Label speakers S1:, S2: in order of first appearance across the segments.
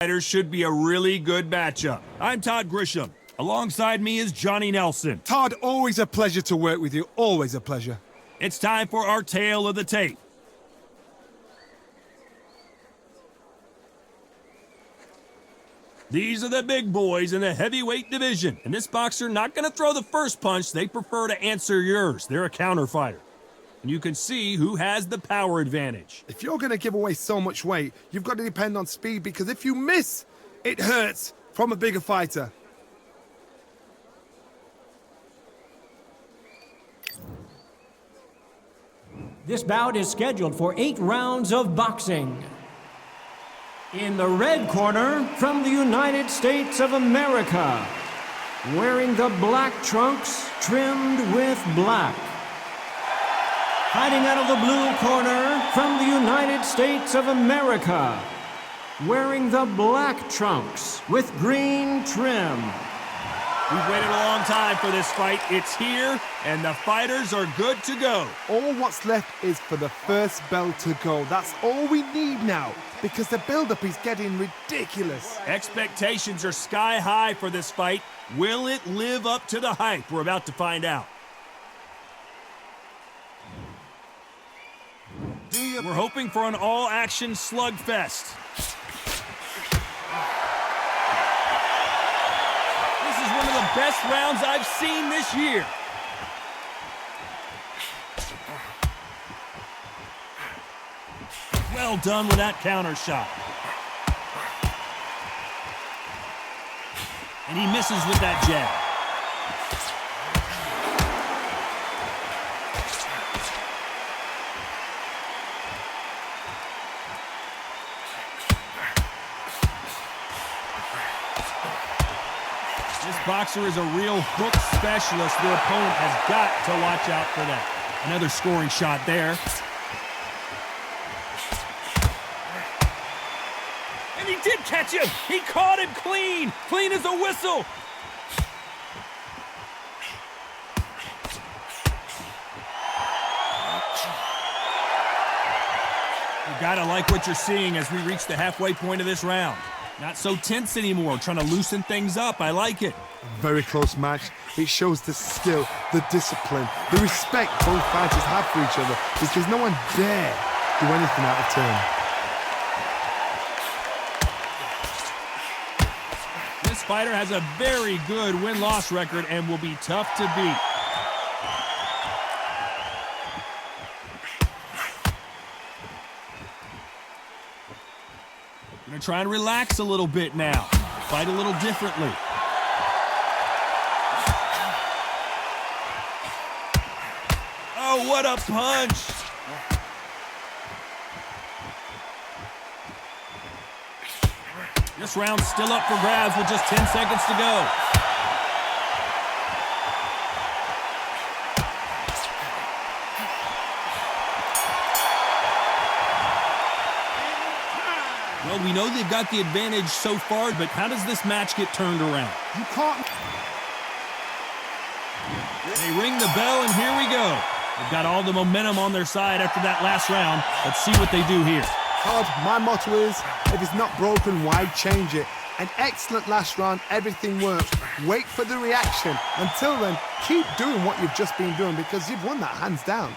S1: Fighters should be a really good matchup. I'm Todd Grisham. Alongside me is Johnny Nelson.
S2: Todd, always a pleasure to work with you. Always a pleasure.
S1: It's time for our tale of the tape. These are the big boys in the heavyweight division. And this boxer not going to throw the first punch. They prefer to answer yours. They're a counter fighter. And you can see who has the power advantage.
S2: If you're going to give away so much weight, you've got to depend on speed, because if you miss, it hurts from a bigger fighter.
S3: This bout is scheduled for 8 rounds of boxing. In the red corner, from the United States of America, wearing the black trunks trimmed with black. Fighting out of the blue corner, from the United States of America, wearing the black trunks with green trim.
S1: We've waited a long time for this fight. It's here, and the fighters are good to go.
S2: All what's left is for the first bell to go. That's all we need now, because the build-up is getting ridiculous.
S1: Expectations are sky high for this fight. Will it live up to the hype? We're about to find out. We're hoping for an all-action slugfest. This is one of the best rounds I've seen this year. Well done with that counter shot. And he misses with that jab. This boxer is a real hook specialist. The opponent has got to watch out for that. Another scoring shot there. And he did catch him. He caught him clean. Clean as a whistle. You gotta like what you're seeing as we reach the halfway point of this round. Not so tense anymore, trying to loosen things up. I like it.
S2: Very close match. It shows the skill, the discipline, the respect both fighters have for each other, because no one dare do anything out of turn.
S1: This fighter has a very good win-loss record and will be tough to beat. Gonna try and relax a little bit now. Fight a little differently. Oh, what a punch! This round's still up for grabs with just 10 seconds to go. Well, we know they've got the advantage so far, but how does this match get turned around?
S2: You can't.
S1: They ring the bell, and here we go. They've got all the momentum on their side after that last round. Let's see what they do here.
S2: Todd, my motto is, if it's not broken, why change it? An excellent last round, everything works. Wait for the reaction. Until then, keep doing what you've just been doing, because you've won that hands down.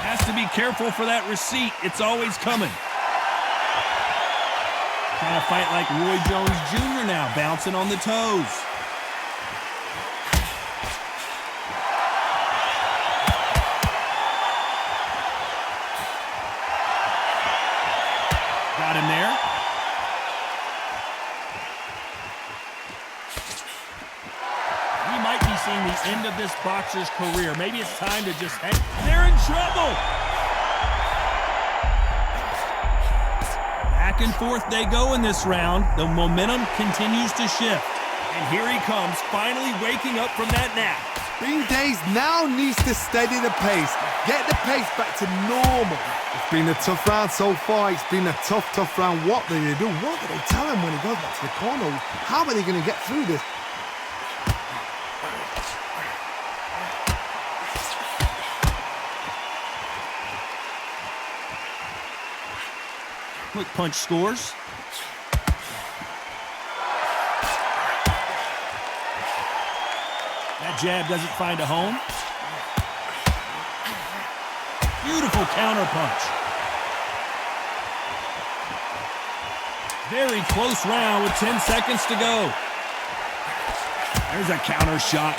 S1: Has to be careful for that receipt. It's always coming. Trying to fight like Roy Jones Jr. now, bouncing on the toes. Got him there. We might be seeing the end of this boxer's career. Maybe it's time to just hang. They're in trouble. Back and forth they go in this round. The momentum continues to shift. And here he comes, finally waking up from that nap.
S2: Being dazed now needs to steady the pace. Get the pace back to normal. It's been a tough round so far. It's been a tough round. What do they do? What do they tell him when he goes back to the corner? How are they going to get through this?
S1: Quick punch scores. That jab doesn't find a home. Beautiful counter punch. Very close round with 10 seconds to go. There's a counter shot.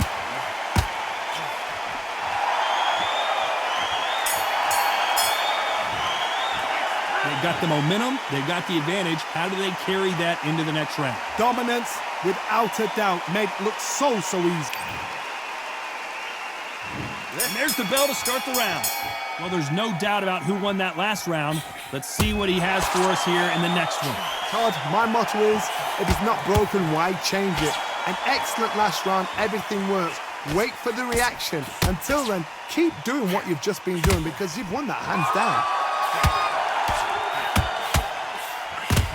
S1: They've got the momentum. They've got the advantage. How do they carry that into the next round?
S2: Dominance, without a doubt, made it look so easy.
S1: And there's the bell to start the round. Well, there's no doubt about who won that last round. Let's see what he has for us here in the next one.
S2: Todd, my motto is, if it's not broken, why change it? An excellent last round, everything works. Wait for the reaction. Until then, keep doing what you've just been doing because you've won that hands down.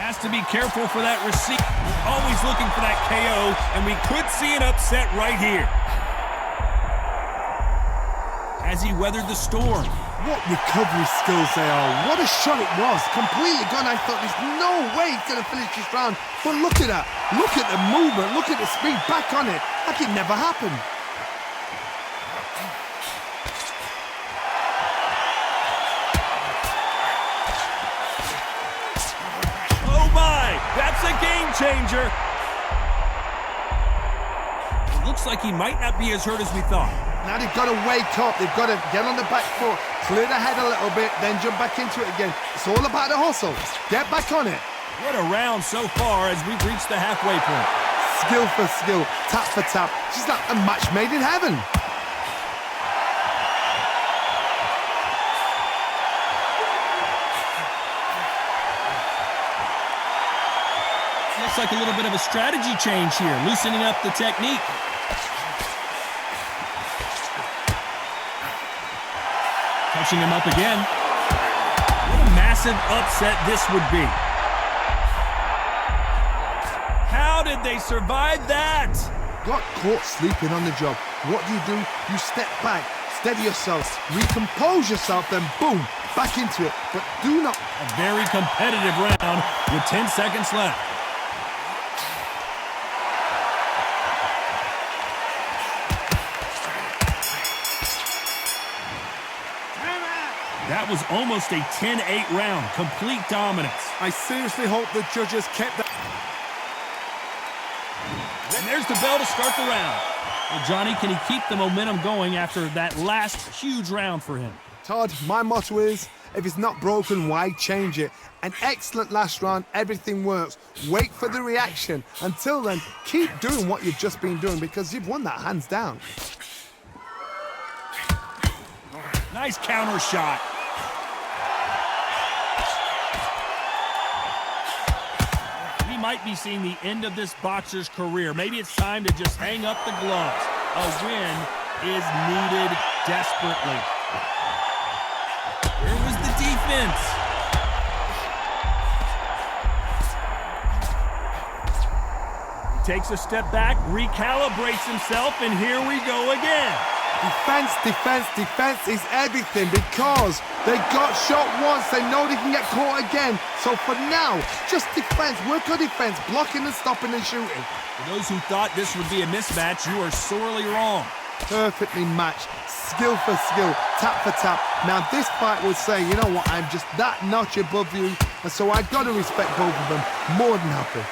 S1: Has to be careful for that receipt. Always looking for that KO, and we could see an upset right here. Has he weathered the storm?
S2: What recovery skills they are. What a shot it was. Completely gone. I thought there's no way he's going to finish this round. But look at that. Look at the movement. Look at the speed. Back on it. Like it never happened.
S1: Oh my! That's a game changer. It looks like he might not be as hurt as we thought.
S2: Now they've got to wake up. They've got to get on the back foot, clear the head a little bit, then jump back into it again. It's all about the hustle. Get back on it.
S1: What a round so far as we've reached the halfway point.
S2: Skill for skill, tap for tap. Just like a match made in heaven.
S1: Looks like a little bit of a strategy change here, loosening up the technique. Touching him up again. What a massive upset this would be. How did they survive that?
S2: Got caught sleeping on the job. What do? You step back, steady yourself, recompose yourself, then boom, back into it. But do not...
S1: A very competitive round with 10 seconds left. That was almost a 10-8 round, complete dominance.
S2: I seriously hope the judges kept that.
S1: And there's the bell to start the round. Well, Johnny, can he keep the momentum going after that last huge round for him?
S2: Todd, my motto is, if it's not broken, why change it? An excellent last round, everything works. Wait for the reaction. Until then, keep doing what you've just been doing because you've won that hands down.
S1: Nice counter shot. We might be seeing the end of this boxer's career. Maybe it's time to just hang up the gloves. A win is needed desperately. Where was the defense? He takes a step back, recalibrates himself, and here we go again.
S2: Defense, defense, defense is everything because they got shot once. They know they can get caught again. So for now, just defense, work on defense, blocking and stopping and shooting.
S1: For those who thought this would be a mismatch, you are sorely wrong.
S2: Perfectly matched, skill for skill, tap for tap. Now this fight would say, you know what, I'm just that notch above you, and so I've got to respect both of them more than happy.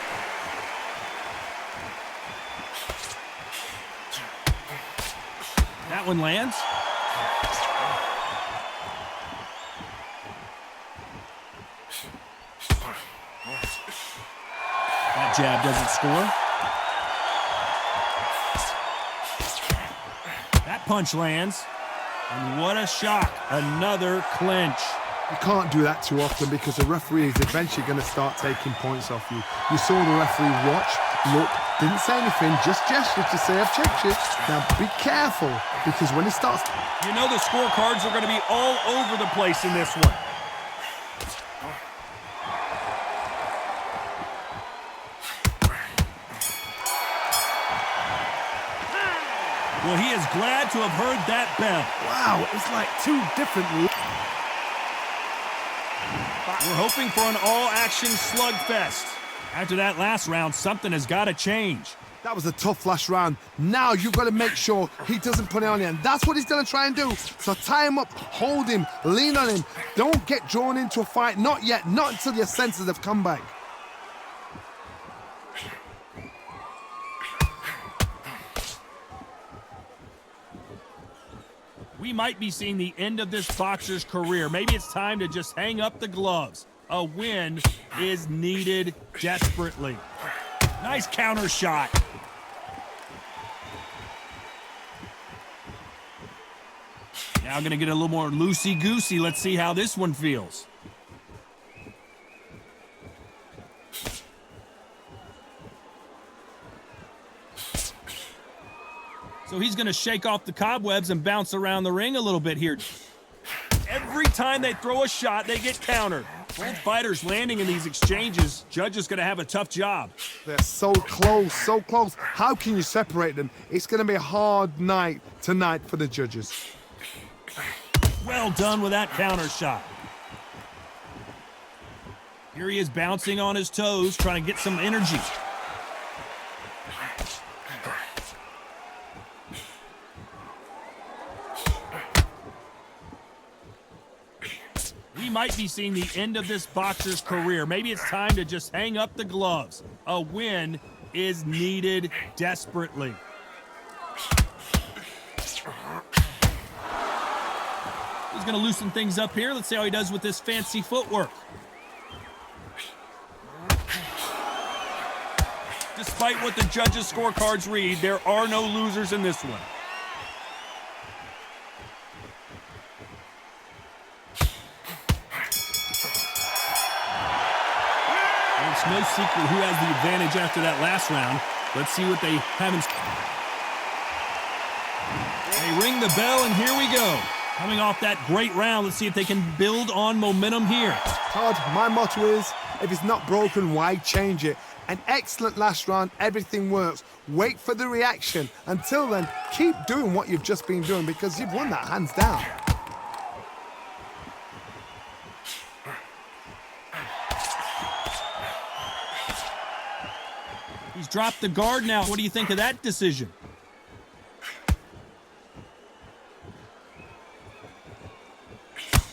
S1: That one lands. That jab doesn't score. That punch lands. And what a shock. Another clinch.
S2: You can't do that too often because the referee is eventually going to start taking points off you. You saw the referee watch, look, didn't say anything, just gestured to say, I've checked you. Now be careful because when it starts...
S1: You know the scorecards are going to be all over the place in this one. Well, he is glad to have heard that bell.
S2: Wow, it's like two different...
S1: We're hoping for an all-action slugfest. After that last round, something has got to change.
S2: That was a tough last round. Now you've got to make sure he doesn't put it on you, and that's what he's going to try and do. So tie him up, hold him, lean on him. Don't get drawn into a fight. Not yet. Not until your senses have come back.
S1: We might be seeing the end of this boxer's career. Maybe it's time to just hang up the gloves. A win is needed desperately. Nice counter shot. Now going to get a little more loosey-goosey. Let's see how this one feels. So he's going to shake off the cobwebs and bounce around the ring a little bit here. Every time they throw a shot, they get countered. Both fighters landing in these exchanges. Judge is going to have a tough job.
S2: They're so close, so close. How can you separate them? It's going to be a hard night tonight for the judges.
S1: Well done with that counter shot. Here he is bouncing on his toes, trying to get some energy. We might be seeing the end of this boxer's career. Maybe it's time to just hang up the gloves. A win is needed desperately. He's going to loosen things up here. Let's see how he does with this fancy footwork. Despite what the judges' scorecards read, there are no losers in this one. It's no secret who has the advantage after that last round. Let's see what they have in. They ring the bell, and here we go. Coming off that great round, let's see if they can build on momentum here.
S2: Todd, my motto is, if it's not broken, why change it? An excellent last round, everything works. Wait for the reaction. Until then, keep doing what you've just been doing because you've won that hands down.
S1: He's dropped the guard now. What do you think of that decision?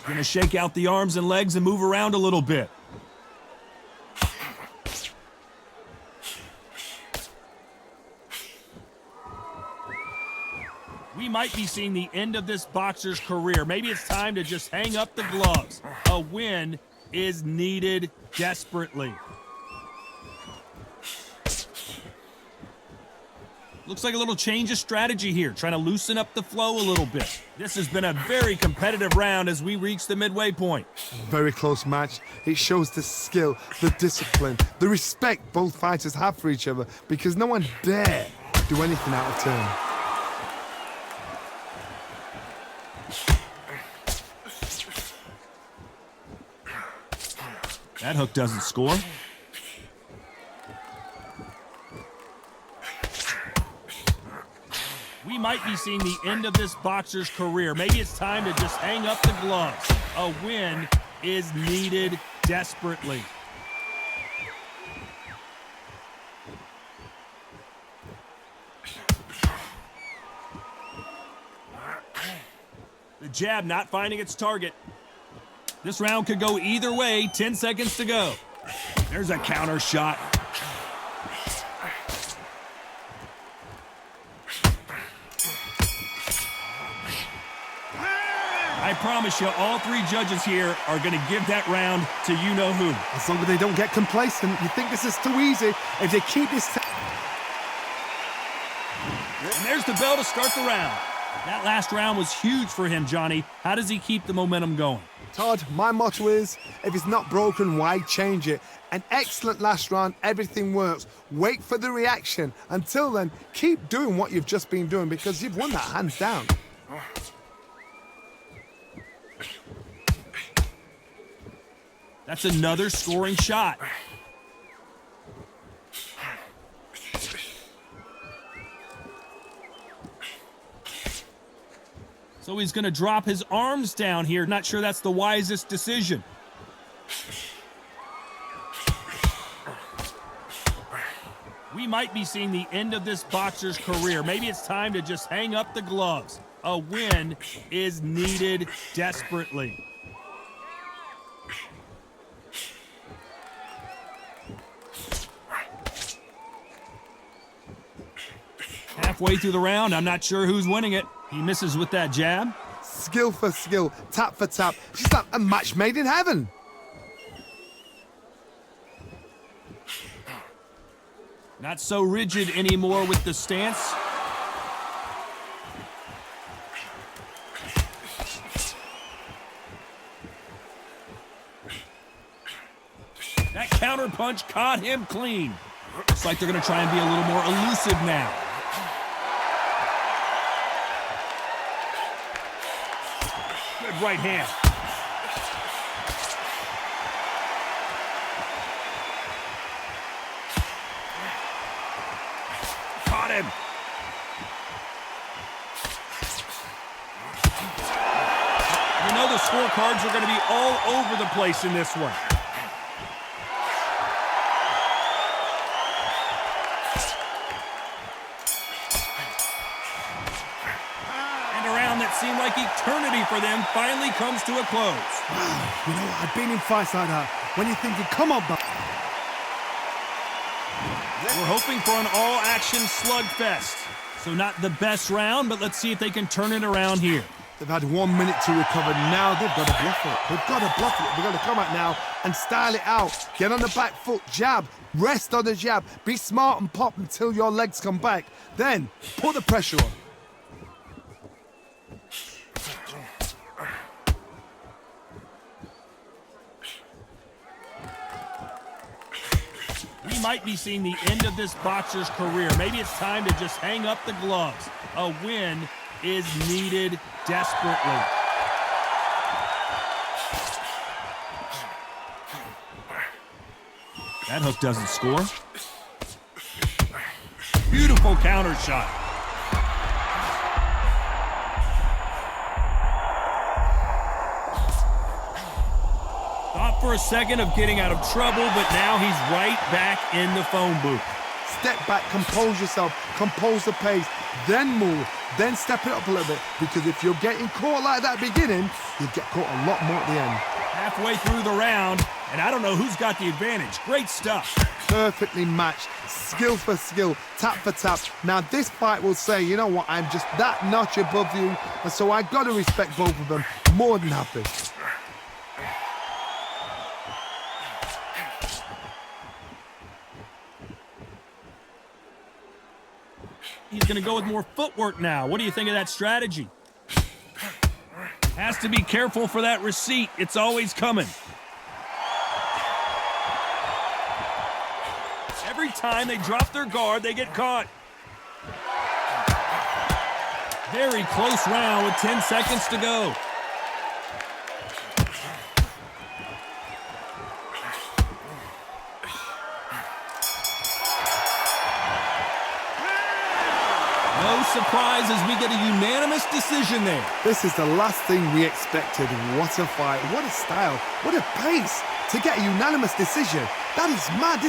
S1: Gonna shake out the arms and legs and move around a little bit. We might be seeing the end of this boxer's career. Maybe it's time to just hang up the gloves. A win is needed desperately. Looks like a little change of strategy here, trying to loosen up the flow a little bit. This has been a very competitive round as we reach the midway point.
S2: Very close match. It shows the skill, the discipline, the respect both fighters have for each other because no one dare do anything out of turn.
S1: That hook doesn't score. We might be seeing the end of this boxer's career. Maybe it's time to just hang up the gloves. A win is needed desperately. The jab not finding its target. This round could go either way. 10 seconds to go. There's a counter shot. I promise you, all three judges here are going to give that round to you-know-who.
S2: As long as they don't get complacent, you think this is too easy. If they keep this...
S1: And there's the bell to start the round. That last round was huge for him, Johnny. How does he keep the momentum going?
S2: Todd, my motto is, if it's not broken, why change it? An excellent last round, everything works. Wait for the reaction. Until then, keep doing what you've just been doing because you've won that hands down.
S1: That's another scoring shot. So he's going to drop his arms down here. Not sure that's the wisest decision. We might be seeing the end of this boxer's career. Maybe it's time to just hang up the gloves. A win is needed desperately. Halfway through the round, I'm not sure who's winning it. He misses with that jab.
S2: Skill for skill, tap for tap. She's like a match made in heaven.
S1: Not so rigid anymore with the stance. That counter punch caught him clean. Looks like they're going to try and be a little more elusive now. Good right hand. Caught him. You know the scorecards are going to be all over the place in this one. Seemed like eternity for them finally comes to a close.
S2: Wow, you know, I've been in fights like that when you're thinking, come on, but
S1: we're hoping for an all-action slugfest. So not the best round, but let's see if they can turn it around here.
S2: they've had 1 minute to recover. Now they've got to bluff it. They've got to bluff it. They've got to come out now and style it out. Get on the back foot, jab, rest on the jab. Be smart and pop until your legs come back. Then put the pressure on.
S1: We might be seeing the end of this boxer's career. Maybe it's time to just hang up the gloves. A win is needed desperately. That hook doesn't score. Beautiful counter shot. Thought for a second of getting out of trouble, but now he's right back in the phone booth.
S2: Step back, compose yourself, compose the pace, then move, then step it up a little bit. Because if you're getting caught like that beginning, you'll get caught a lot more at the end.
S1: Halfway through the round, and I don't know who's got the advantage. Great stuff.
S2: Perfectly matched, skill for skill, tap for tap. Now this fight will say, you know what, I'm just that notch above you, and so I got to respect both of them. More than happy.
S1: He's going to go with more footwork now. What do you think of that strategy? Has to be careful for that receipt. It's always coming. Every time they drop their guard, they get caught. Very close round with 10 seconds to go. No surprise as we get a unanimous decision there.
S2: This is the last thing we expected. What a fight, what a style, what a pace to get a unanimous decision. That is mad.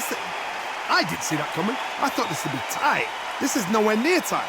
S2: I didn't see that coming. I thought this would be tight. This is nowhere near tight.